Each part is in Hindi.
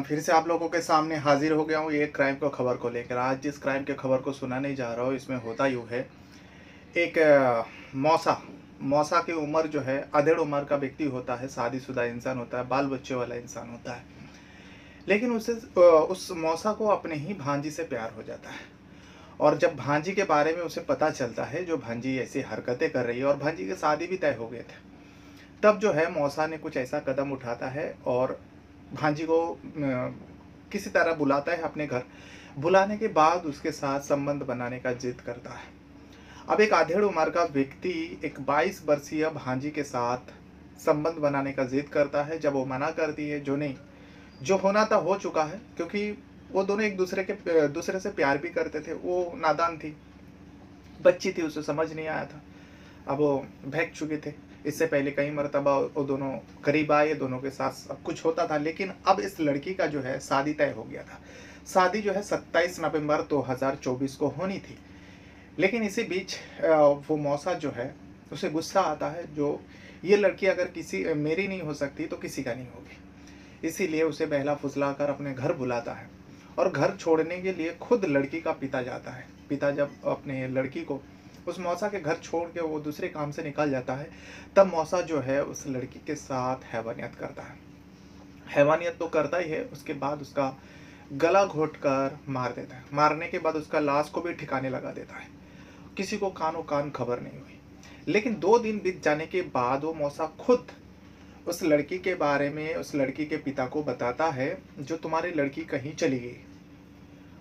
फिर से आप लोगों के सामने हाजिर हो गया हूँ एक क्राइम को खबर को लेकर। आज जिस क्राइम के खबर को सुनाने जा रहा हूँ इसमें होता यूँ है, एक मौसा मौसा की उम्र जो है अधेड़ उम्र का व्यक्ति होता है, शादीशुदा इंसान होता है, बाल बच्चे वाला इंसान होता है। लेकिन उस मौसा को अपने ही भांजी से प्यार हो जाता है। और जब भांजी के बारे में उसे पता चलता है जो भांजी ऐसी हरकतें कर रही है और भांजी की शादी भी तय हो गए थे, तब जो है मौसा ने कुछ ऐसा कदम उठाता है और भांजी को किसी तरह बुलाता है अपने घर। बुलाने के बाद उसके साथ संबंध बनाने का जिद करता है। अब एक आधेड़ उम्र का व्यक्ति एक 22 वर्षीय भांजी के साथ संबंध बनाने का जिद करता है। जब वो मना करती है, जो नहीं, जो होना था हो चुका है, क्योंकि वो दोनों एक दूसरे से प्यार भी करते थे। वो नादान थी, बच्ची थी, उसे समझ नहीं आया था। अब वो बहक चुके थे। इससे पहले कई मरतबा वो दोनों करीब आए, दोनों के साथ सब कुछ होता था। लेकिन अब इस लड़की का जो है शादी तय हो गया था। शादी जो है 27 नवंबर 2024 को होनी थी। लेकिन इसी बीच वो मौसा जो है उसे गुस्सा आता है, जो ये लड़की अगर किसी मेरी नहीं हो सकती तो किसी का नहीं होगी। इसीलिए उसे बहला फुसला कर अपने घर बुलाता है और घर छोड़ने के लिए खुद लड़की का पिता जाता है। पिता जब अपने लड़की को उस मौसा के घर छोड़ के वो दूसरे काम से निकल जाता है, तब मौसा जो है उस लड़की के साथ हैवानियत करता है। हैवानियत तो करता ही है, उसके बाद उसका गला घोट कर मार देता है। मारने के बाद उसका लाश को भी ठिकाने लगा देता है। किसी को कानो कान खबर नहीं हुई। लेकिन 2 दिन बीत जाने के बाद वो मौसा खुद उस लड़की के बारे में उस लड़की के पिता को बताता है, जो तुम्हारी लड़की कहीं चली गई।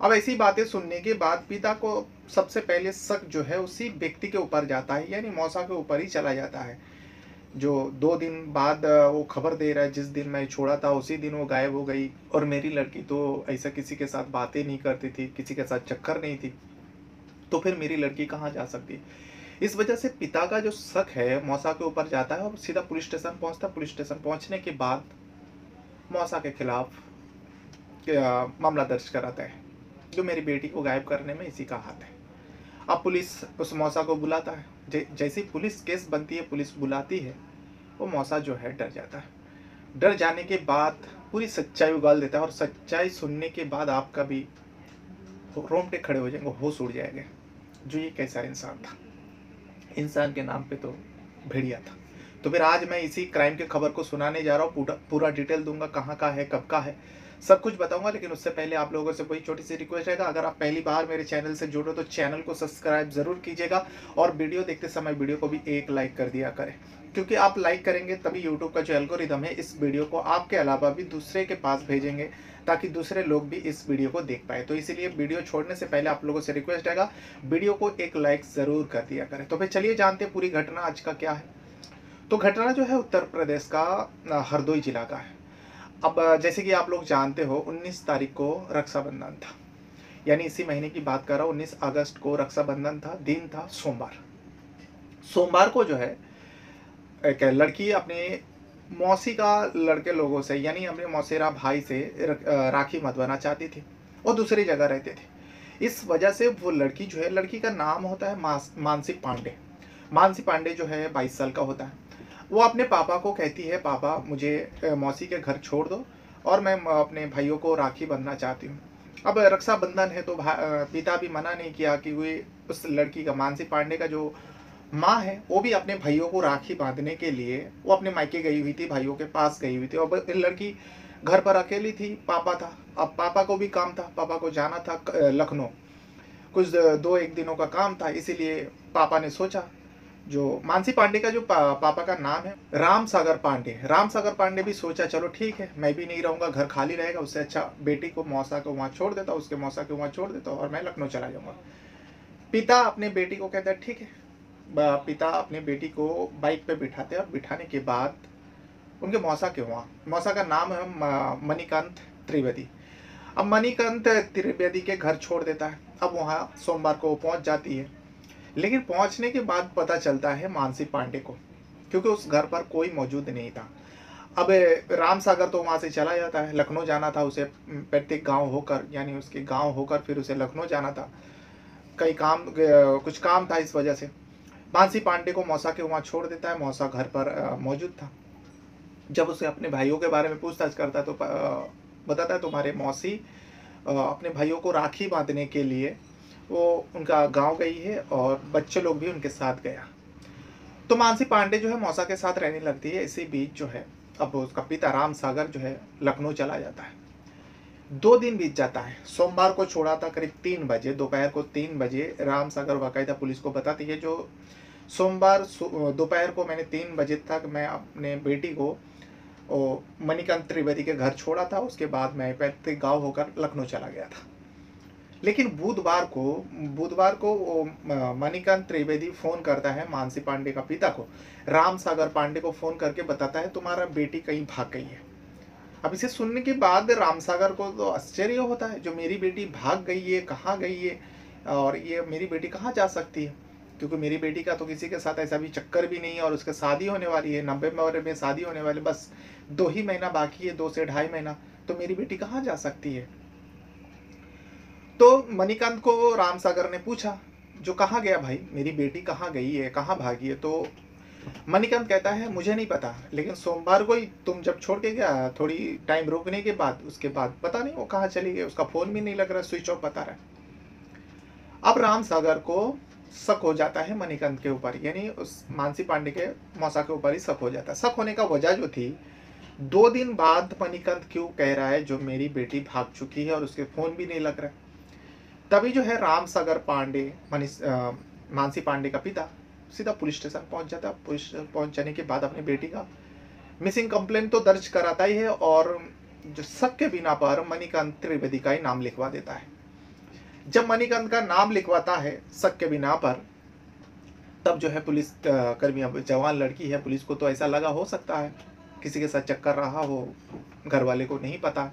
अब ऐसी बातें सुनने के बाद पिता को सबसे पहले शक जो है उसी व्यक्ति के ऊपर जाता है, यानी मौसा के ऊपर ही चला जाता है, जो 2 दिन बाद वो खबर दे रहा है, जिस दिन मैं छोड़ा था उसी दिन वो गायब हो गई और मेरी लड़की तो ऐसा किसी के साथ बातें नहीं करती थी, किसी के साथ चक्कर नहीं थी, तो फिर मेरी लड़की कहाँ जा सकती। इस वजह से पिता का जो शक है मौसा के ऊपर जाता है और सीधा पुलिस स्टेशन पहुंचता है। पुलिस स्टेशन पहुंचने के बाद मौसा के खिलाफ मामला दर्ज कराता है, जो मेरी बेटी को गायब करने में इसी का हाथ है। अब पुलिस उस मौसा को बुलाता है। जैसी पुलिस केस बनती है, पुलिस बुलाती है, वो मौसा जो है डर जाता है। डर जाने के बाद पूरी सच्चाई उगाल देता है और सच्चाई सुनने के बाद आपका भी रोंगटे खड़े हो जाएंगे, होश उड़ जाएंगे। जो ये कैसा इंसान था, इंसान के नाम पे तो भेड़िया था। तो फिर आज मैं इसी क्राइम के खबर को सुनाने जा रहा हूँ। पूरा डिटेल दूंगा, कहाँ का है, कब का है, सब कुछ बताऊंगा। लेकिन उससे पहले आप लोगों से कोई छोटी सी रिक्वेस्ट रहेगा, अगर आप पहली बार मेरे चैनल से जुड़ो तो चैनल को सब्सक्राइब जरूर कीजिएगा और वीडियो देखते समय वीडियो को भी एक लाइक कर दिया करें, क्योंकि आप लाइक करेंगे तभी यूट्यूब का जो एल्गोरिदम है इस वीडियो को आपके अलावा भी दूसरे के पास भेजेंगे, ताकि दूसरे लोग भी इस वीडियो को देख पाए। तो इसीलिए वीडियो छोड़ने से पहले आप लोगों से रिक्वेस्ट रहेगा, वीडियो को एक लाइक जरूर कर दिया करें। तो फिर चलिए जानते हैं पूरी घटना आज का क्या है। तो घटना जो है उत्तर प्रदेश का हरदोई जिला का है। अब जैसे कि आप लोग जानते हो 19 तारीख को रक्षाबंधन था, यानी इसी महीने की बात कर रहा हूँ। 19 अगस्त को रक्षाबंधन था, दिन था सोमवार। सोमवार को जो है एक लड़की अपने मौसी का लड़के लोगों से, यानी अपने मौसेरा भाई से राखी बंधवाना चाहती थी। वो दूसरी जगह रहते थे। इस वजह से वो लड़की जो है, लड़की का नाम होता है मानसी पांडे। मानसी पांडे जो है 22 साल का होता है। वो अपने पापा को कहती है, पापा मुझे मौसी के घर छोड़ दो और मैं अपने भाइयों को राखी बांधना चाहती हूँ। अब रक्षाबंधन है तो पिता भी मना नहीं किया कि वे उस लड़की का, मानसी पांडे का जो माँ है, वो भी अपने भाइयों को राखी बांधने के लिए वो अपने मायके गई हुई थी, भाइयों के पास गई हुई थी। और लड़की घर पर अकेली थी, पापा था। अब पापा को भी काम था, पापा को जाना था लखनऊ, कुछ 2-1 दिनों का काम था। इसीलिए पापा ने सोचा, जो मानसी पांडे का जो पापा का नाम है राम सागर पांडे, राम सागर पांडे भी सोचा चलो ठीक है, मैं भी नहीं रहूँगा, घर खाली रहेगा, उससे अच्छा बेटी को मौसा को वहाँ छोड़ देता, उसके मौसा को वहाँ छोड़ देता और मैं लखनऊ चला जाऊँगा। पिता अपने बेटी को कहता है ठीक है। पिता अपने बेटी को बाइक पे बिठाते हैं और बिठाने के बाद उनके मौसा के वहाँ, मौसा का नाम है मणिकांत त्रिवेदी। अब मणिकांत त्रिवेदी के घर छोड़ देता है। अब वहाँ सोमवार को पहुँच जाती है। लेकिन पहुंचने के बाद पता चलता है मानसी पांडे को, क्योंकि उस घर पर कोई मौजूद नहीं था। अब राम सागर तो वहाँ से चला जाता है, लखनऊ जाना था उसे, प्रत्येक गांव होकर, यानी उसके गांव होकर फिर उसे लखनऊ जाना था। कुछ काम था, इस वजह से मानसी पांडे को मौसा के वहाँ छोड़ देता है। मौसा घर पर मौजूद था। जब उसे अपने भाइयों के बारे में पूछताछ करता है तो बताता है तुम्हारे मौसी अपने भाइयों को राखी बांधने के लिए वो उनका गांव गई है और बच्चे लोग भी उनके साथ गया। तो मानसी पांडे जो है मौसा के साथ रहने लगती है। इसी बीच जो है अब उसका पिता राम सागर जो है लखनऊ चला जाता है। 2 दिन बीत जाता है। सोमवार को छोड़ा था करीब 3 बजे, दोपहर को 3 बजे राम सागर बाकायदा पुलिस को बताती है जो सोमवार दोपहर को मैंने 3 बजे तक मैं अपने बेटी को मणिकांत त्रिवेदी के घर छोड़ा था। उसके बाद मैं पैतृक गाँव होकर लखनऊ चला गया था। लेकिन बुधवार को वो मणिकांत त्रिवेदी फोन करता है मानसी पांडे का पिता को, राम सागर पांडे को फोन करके बताता है तुम्हारा बेटी कहीं भाग गई है। अब इसे सुनने के बाद राम सागर को तो आश्चर्य होता है, जो मेरी बेटी भाग गई है, कहाँ गई है और ये मेरी बेटी कहाँ जा सकती है, क्योंकि मेरी बेटी का तो किसी के साथ ऐसा भी चक्कर भी नहीं है और उसके शादी होने वाली है, नवंबर में शादी होने वाली, बस 2 ही महीना बाकी है, 2 से 2.5 महीना, तो मेरी बेटी कहाँ जा सकती है। तो मणिकांत को राम सागर ने पूछा जो कहाँ गया भाई, मेरी बेटी कहाँ गई है, कहाँ भागी है। तो मणिकांत कहता है मुझे नहीं पता, लेकिन सोमवार को ही तुम जब छोड़ के गया, थोड़ी टाइम रुकने के बाद उसके बाद पता नहीं वो कहाँ चली गई, उसका फोन भी नहीं लग रहा, स्विच ऑफ बता रहा है। अब राम सागर को शक हो जाता है मणिकांत के ऊपर, यानी उस मानसी पांडे के मौसा के ऊपर ही शक हो जाता है। शक होने का वजह जो थी, 2 दिन बाद मणिकांत क्यों कह रहा है जो मेरी बेटी भाग चुकी है और उसके फोन भी नहीं लग रहा है। तभी जो है राम सागर पांडे मानसी पांडे का पिता सीधा पुलिस स्टेशन पहुंच जाता है। पुलिस पहुंच जाने के बाद अपनी बेटी का मिसिंग कंप्लेंट तो दर्ज कराता ही है और जो शक के बिना पर मणिकांत त्रिवेदी का ही नाम लिखवा देता है। जब मणिकांत का नाम लिखवाता है शक के बिना पर, तब जो है पुलिस कर्मी, अब जवान लड़की है, पुलिस को तो ऐसा लगा हो सकता है किसी के साथ चक्कर रहा हो, घर वाले को नहीं पता,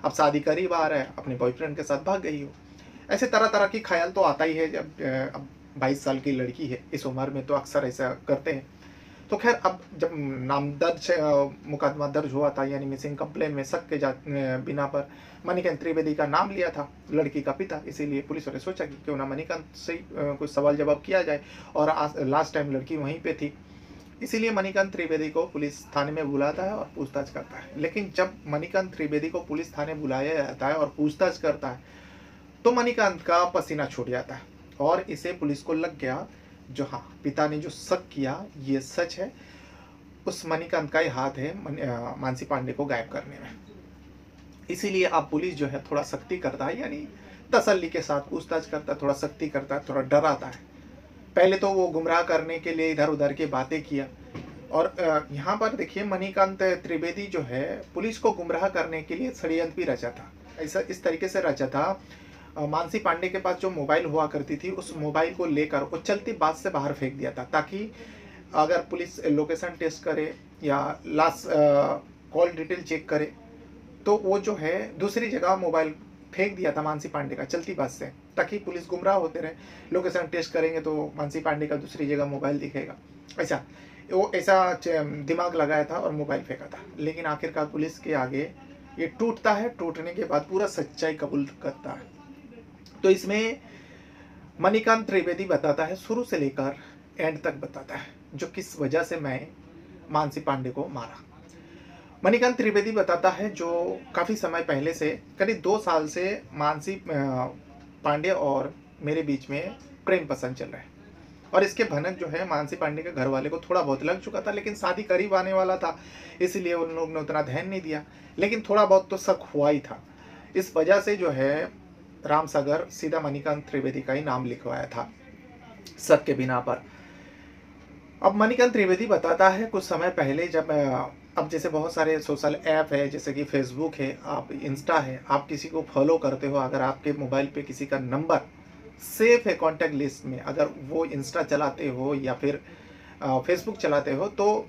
अब शादी करीब आ रहा है, अपने बॉयफ्रेंड के साथ भाग गई हो, ऐसे तरह तरह की ख्याल तो आता ही है। जब अब 22 साल की लड़की है, इस उम्र में तो अक्सर ऐसा करते हैं। तो खैर अब जब नाम दर्ज मुकदमा दर्ज हुआ था, यानी मिसिंग कंप्लेन में शक के बिना पर मणिकांत त्रिवेदी का नाम लिया था लड़की का पिता, इसीलिए पुलिस ने सोचा कि क्यों ना मणिकांत से कुछ सवाल जवाब किया जाए, और लास्ट टाइम लड़की वहीं पे थी, इसीलिए मणिकांत त्रिवेदी को पुलिस थाने में बुलाता है और पूछताछ करता है। लेकिन जब मणिकांत त्रिवेदी को पुलिस थाने बुलाया जाता है और पूछताछ करता है, तो मणिकांत का पसीना छूट जाता है और इसे पुलिस को लग गया जो हाँ, पिता ने जो शक किया ये सच है, उस मणिकांत का ही हाथ है मानसी पांडे को गायब करने में। इसीलिए अब पुलिस जो है थोड़ा सख्ती करता है, यानी तसल्ली के साथ पूछताछ करता है, थोड़ा सख्ती करता है, थोड़ा डराता है। पहले तो वो गुमराह करने के लिए इधर उधर की बातें किया, और यहाँ पर देखिए मणिकांत त्रिवेदी जो है पुलिस को गुमराह करने के लिए षड्यंत्र भी रचा था। ऐसा इस तरीके से रचा था, मानसी पांडे के पास जो मोबाइल हुआ करती थी, उस मोबाइल को लेकर वो चलती बात से बाहर फेंक दिया था, ताकि अगर पुलिस लोकेशन टेस्ट करे या लास्ट कॉल डिटेल चेक करे तो वो जो है दूसरी जगह मोबाइल फेंक दिया था मानसी पांडे का चलती बात से, ताकि पुलिस गुमराह होते रहे, लोकेशन टेस्ट करेंगे तो मानसी पांडे का दूसरी जगह मोबाइल दिखेगा। ऐसा दिमाग लगाया था और मोबाइल फेंका था। लेकिन आखिरकार पुलिस के आगे ये टूटता है, टूटने के बाद पूरा सच्चाई कबूल करता है। तो इसमें मणिकांत त्रिवेदी बताता है, शुरू से लेकर एंड तक बताता है जो किस वजह से मैं मानसी पांडे को मारा। मणिकांत त्रिवेदी बताता है जो काफ़ी समय पहले से, करीब 2 साल से मानसी पांडे और मेरे बीच में प्रेम पसंद चल रहा है, और इसके भनक जो है मानसी पांडे के घर वाले को थोड़ा बहुत लग चुका था, लेकिन शादी करीब आने वाला था, इसलिए उन लोग ने उतना ध्यान नहीं दिया, लेकिन थोड़ा बहुत तो शक हुआ ही था। इस वजह से जो है राम सागर सीधा मणिकांत त्रिवेदी का ही नाम लिखवाया था शक के बिना पर। अब मणिकांत त्रिवेदी बताता है कुछ समय पहले, जब अब जैसे बहुत सारे सोशल ऐप है, जैसे कि फेसबुक है, आप इंस्टा है, आप किसी को फॉलो करते हो, अगर आपके मोबाइल पे किसी का नंबर सेफ है कॉन्टैक्ट लिस्ट में, अगर वो इंस्टा चलाते हो या फिर फेसबुक चलाते हो, तो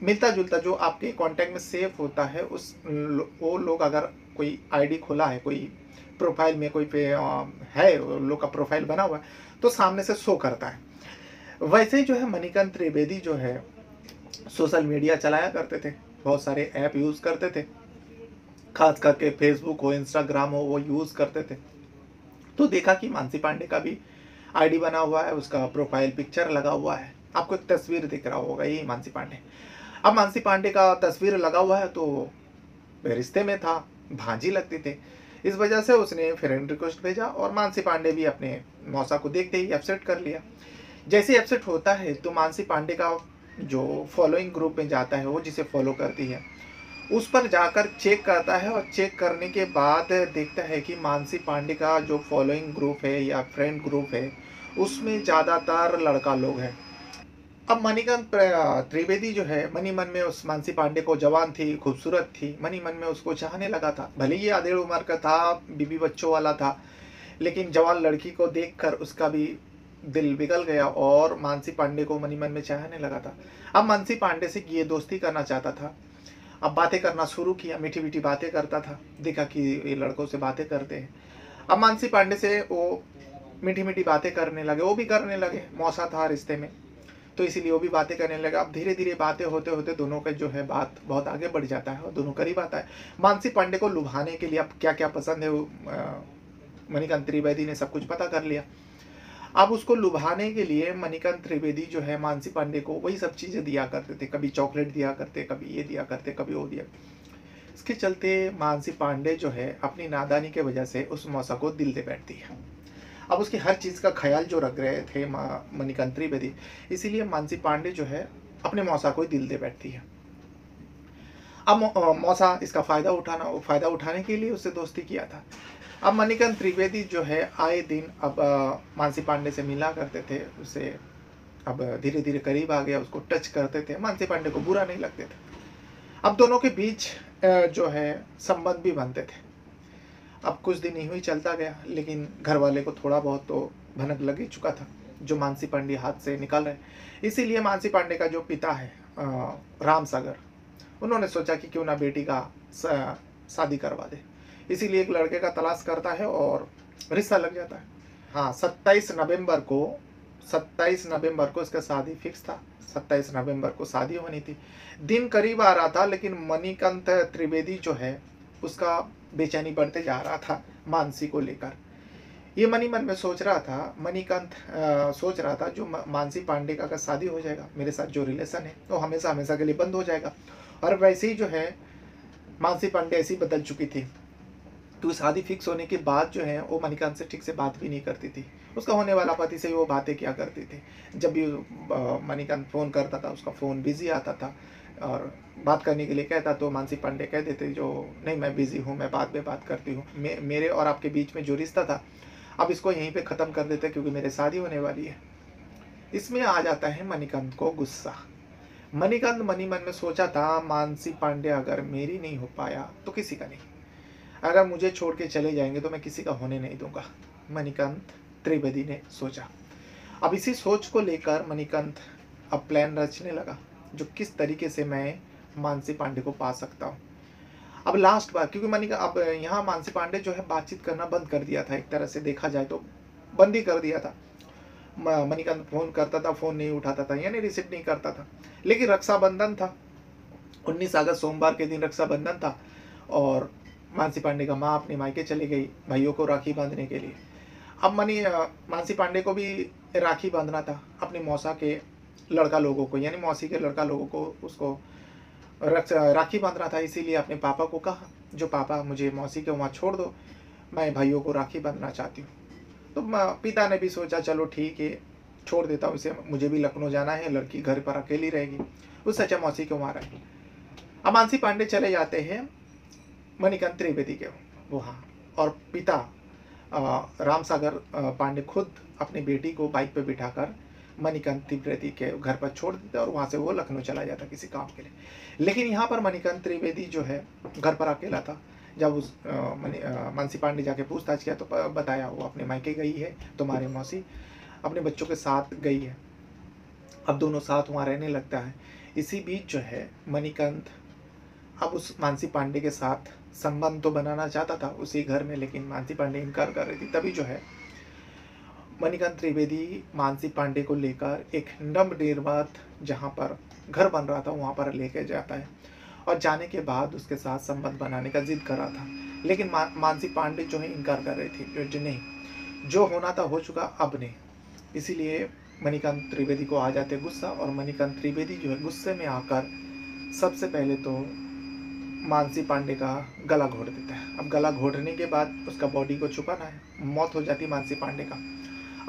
मिलता जुलता जो आपके कॉन्टैक्ट में सेफ होता है वो लोग अगर कोई आईडी खोला है, कोई प्रोफाइल में कोई पे है, लोग का प्रोफाइल बना हुआ है, तो सामने से शो करता है। वैसे ही जो है मणिकांत त्रिवेदी जो है सोशल मीडिया चलाया करते थे, बहुत सारे ऐप यूज़ करते थे, खास करके फेसबुक हो, इंस्टाग्राम हो, वो यूज़ करते थे। तो देखा कि मानसी पांडे का भी आईडी बना हुआ है, उसका प्रोफाइल पिक्चर लगा हुआ है, आपको एक तस्वीर दिख रहा होगा, यही मानसी पांडे। अब मानसी पांडे का तस्वीर लगा हुआ है तो रिश्ते में था, भांजी लगते थे। इस वजह से उसने फ्रेंड रिक्वेस्ट भेजा और मानसी पांडे भी अपने मौसा को देखते ही एक्सेप्ट कर लिया। जैसे ही एक्सेप्ट होता है तो मानसी पांडे का जो फॉलोइंग ग्रुप में जाता है, वो जिसे फॉलो करती है, उस पर जाकर चेक करता है और चेक करने के बाद देखता है कि मानसी पांडे का जो फॉलोइंग ग्रुप है या फ्रेंड ग्रुप है, उसमें ज़्यादातर लड़का लोग हैं। अब मणिकांत त्रिवेदी जो है मनी मन में उस मानसी पांडे को, जवान थी, खूबसूरत थी, मनी मन में उसको चाहने लगा था। भले ही आधेड़ उम्र का था, बीबी बच्चों वाला था, लेकिन जवान लड़की को देखकर उसका भी दिल पिघल गया और मानसी पांडे को मनी मन में चाहने लगा था। अब मानसी पांडे से ये दोस्ती करना चाहता था। अब बातें करना शुरू किया, मीठी मीठी बातें करता था, देखा कि ये लड़कों से बातें करते हैं। अब मानसी पांडे से वो मीठी मीठी बातें करने लगे, वो भी करने लगे, मौसा था रिश्ते में, तो इसीलिए वो भी बातें करने लगा। अब धीरे धीरे बातें होते होते दोनों का जो है बात बहुत आगे बढ़ जाता है और दोनों करीब आता है। मानसी पांडे को लुभाने के लिए अब क्या क्या पसंद है वो मणिकांत त्रिवेदी ने सब कुछ पता कर लिया। अब उसको लुभाने के लिए मणिकांत त्रिवेदी जो है मानसी पांडे को वही सब चीज़ें दिया करते थे, कभी चॉकलेट दिया करते, कभी ये दिया करते, कभी वो दिया। इसके चलते मानसी पांडे जो है अपनी नादानी के वजह से उस मौसा को दिल दे बैठती है। अब उसकी हर चीज़ का ख्याल जो रख रहे थे मणिकांत त्रिवेदी, इसीलिए मानसी पांडे जो है अपने मौसा को दिल दे बैठती है। अब मौसा इसका फ़ायदा उठाने के लिए उससे दोस्ती किया था। अब मणिकांत त्रिवेदी जो है आए दिन अब मानसी पांडे से मिला करते थे, उसे अब धीरे धीरे करीब आ गया, उसको टच करते थे, मानसी पांडे को बुरा नहीं लगते थे। अब दोनों के बीच जो है संबंध भी बनते थे। अब कुछ दिन यूँ ही चलता गया, लेकिन घर वाले को थोड़ा बहुत तो भनक लग ही चुका था जो मानसी पांडे हाथ से निकल रहे। इसीलिए मानसी पांडे का जो पिता है राम सागर, उन्होंने सोचा कि क्यों ना बेटी का शादी करवा दे। इसीलिए एक लड़के का तलाश करता है और रिश्ता लग जाता है। हाँ, 27 नवंबर को इसका शादी फिक्स था। 27 नवंबर को शादी होनी थी। दिन करीब आ रहा था, लेकिन मणिकांत त्रिवेदी जो है उसका बेचैनी बढ़ते जा रहा था मानसी को लेकर। ये मनी मन में सोच रहा था, मणिकांत सोच रहा था जो मानसी पांडे का अगर शादी हो जाएगा, मेरे साथ जो रिलेशन है वो हमेशा हमेशा के लिए बंद हो जाएगा। और वैसे ही जो है मानसी पांडे ऐसी बदल चुकी थी, तो शादी फिक्स होने के बाद जो है वो मणिकांत से ठीक से बात भी नहीं करती थी। उसका होने वाला पति से वो बातें क्या करती थी। जब भी मणिकांत फ़ोन करता था उसका फ़ोन बिजी आता था और बात करने के लिए कहता तो मानसी पांडे कह देते जो नहीं, मैं बिज़ी हूँ, मैं बाद में बात करती हूँ। मेरे और आपके बीच में जो रिश्ता था अब इसको यहीं पे ख़त्म कर देते क्योंकि मेरे शादी होने वाली है। इसमें आ जाता है मणिकांत को गुस्सा। मणिकांत मनी मन में सोचा था मानसी पांडे अगर मेरी नहीं हो पाया तो किसी का नहीं, अगर मुझे छोड़ के चले जाएंगे तो मैं किसी का होने नहीं दूंगा, मणिकांत त्रिवेदी ने सोचा। अब इसी सोच को लेकर मणिकांत अब प्लान रचने लगा जो किस तरीके से मैं मानसी पांडे को पा सकता हूँ। अब लास्ट बार क्योंकि अब यहाँ मानसी पांडे जो है बातचीत करना बंद कर दिया था, एक तरह से देखा जाए तो बंद ही कर दिया था। मणिकांत फ़ोन करता था, फ़ोन नहीं उठाता था, यानी रिसीव नहीं करता था। लेकिन रक्षाबंधन था, 19 अगस्त सोमवार के दिन रक्षाबंधन था और मानसी पांडे का माँ अपने मायके चली गई भाइयों को राखी बांधने के लिए। अब मानसी पांडे को भी राखी बांधना था अपने मौसा के लड़का लोगों को, यानी मौसी के लड़का लोगों को उसको राखी बांधना था। इसीलिए अपने पापा को कहा जो पापा मुझे मौसी के वहाँ छोड़ दो, मैं भाइयों को राखी बांधना चाहती हूँ। तो पिता ने भी सोचा चलो ठीक है छोड़ देता हूँ इसे, मुझे भी लखनऊ जाना है, लड़की घर पर अकेली रहेगी, उससे अच्छा मौसी के वहाँ रहेगी। अब मानसी पांडे चले जाते हैं मणिकांत त्रिवेदी के वहाँ और पिता राम सागर पांडे खुद अपनी बेटी को बाइक पे बिठाकर मणिकांत त्रिवेदी के घर पर छोड़ देते और वहाँ से वो लखनऊ चला जाता किसी काम के लिए। लेकिन यहाँ पर मणिकांत त्रिवेदी जो है घर पर अकेला था। जब उस मानसी पांडे जाके पूछताछ किया तो बताया वो अपने मायके गई है, तुम्हारे मौसी अपने बच्चों के साथ गई है। अब दोनों साथ वहाँ रहने लगता है। इसी बीच जो है मणिकांत अब उस मानसी पांडे के साथ संबंध तो बनाना चाहता था उसी घर में, लेकिन मानसी पांडे इनकार कर रही थी। तभी जो है मणिकांत त्रिवेदी मानसी पांडे को लेकर एक नवनिर्मित जहाँ पर घर बन रहा था वहाँ पर लेके जाता है और जाने के बाद उसके साथ संबंध बनाने का जिद कर रहा था। लेकिन मानसी पांडे जो है इनकार कर रही थी जो नहीं, जो होना था हो चुका, अब नहीं। इसीलिए मणिकांत त्रिवेदी को आ जाते गुस्सा और मणिकांत त्रिवेदी जो है गुस्से में आकर सबसे पहले तो मानसी पांडे का गला घोट देता है। अब गला घोटने के बाद उसका बॉडी को छुपाना है, मौत हो जाती है मानसी पांडे का।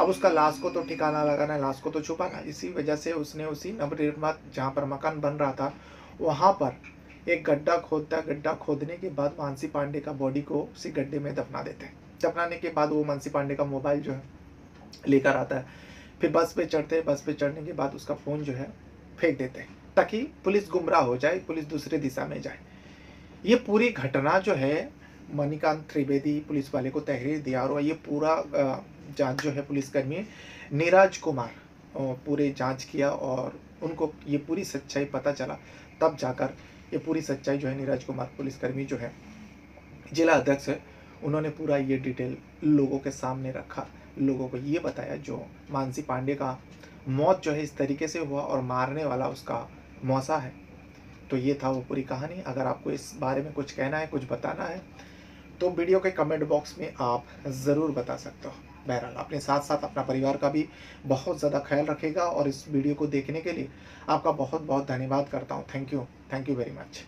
अब उसका लाश को तो ठिकाना लगाना है, लाश को तो छुपाना है। इसी वजह से उसने उसी नवनिर्मित जहाँ पर मकान बन रहा था वहाँ पर एक गड्ढा खोदता है। गड्ढा खोदने के बाद मानसी पांडे का बॉडी को उसी गड्ढे में दफना देते हैं। दफनाने के बाद वो मानसी पांडे का मोबाइल जो है लेकर आता है। फिर बस पे चढ़ते हैं, बस पे चढ़ने के बाद उसका फ़ोन जो है फेंक देते हैं ताकि पुलिस गुमराह हो जाए, पुलिस दूसरे दिशा में जाए। ये पूरी घटना जो है मणिकांत त्रिवेदी पुलिस वाले को तहरीर दिया और ये पूरा जांच जो है पुलिसकर्मी नीरज कुमार पूरे जांच किया और उनको ये पूरी सच्चाई पता चला। तब जाकर ये पूरी सच्चाई जो है नीरज कुमार पुलिसकर्मी जो है जिला अध्यक्ष है, उन्होंने पूरा ये डिटेल लोगों के सामने रखा, लोगों को ये बताया जो मानसी पांडे का मौत जो है इस तरीके से हुआ और मारने वाला उसका मौसा है। तो ये था वो पूरी कहानी। अगर आपको इस बारे में कुछ कहना है, कुछ बताना है तो वीडियो के कमेंट बॉक्स में आप ज़रूर बता सकते हो। बहरहाल अपने साथ साथ अपना परिवार का भी बहुत ज़्यादा ख्याल रखेगा और इस वीडियो को देखने के लिए आपका बहुत बहुत धन्यवाद करता हूँ। Thank you very much.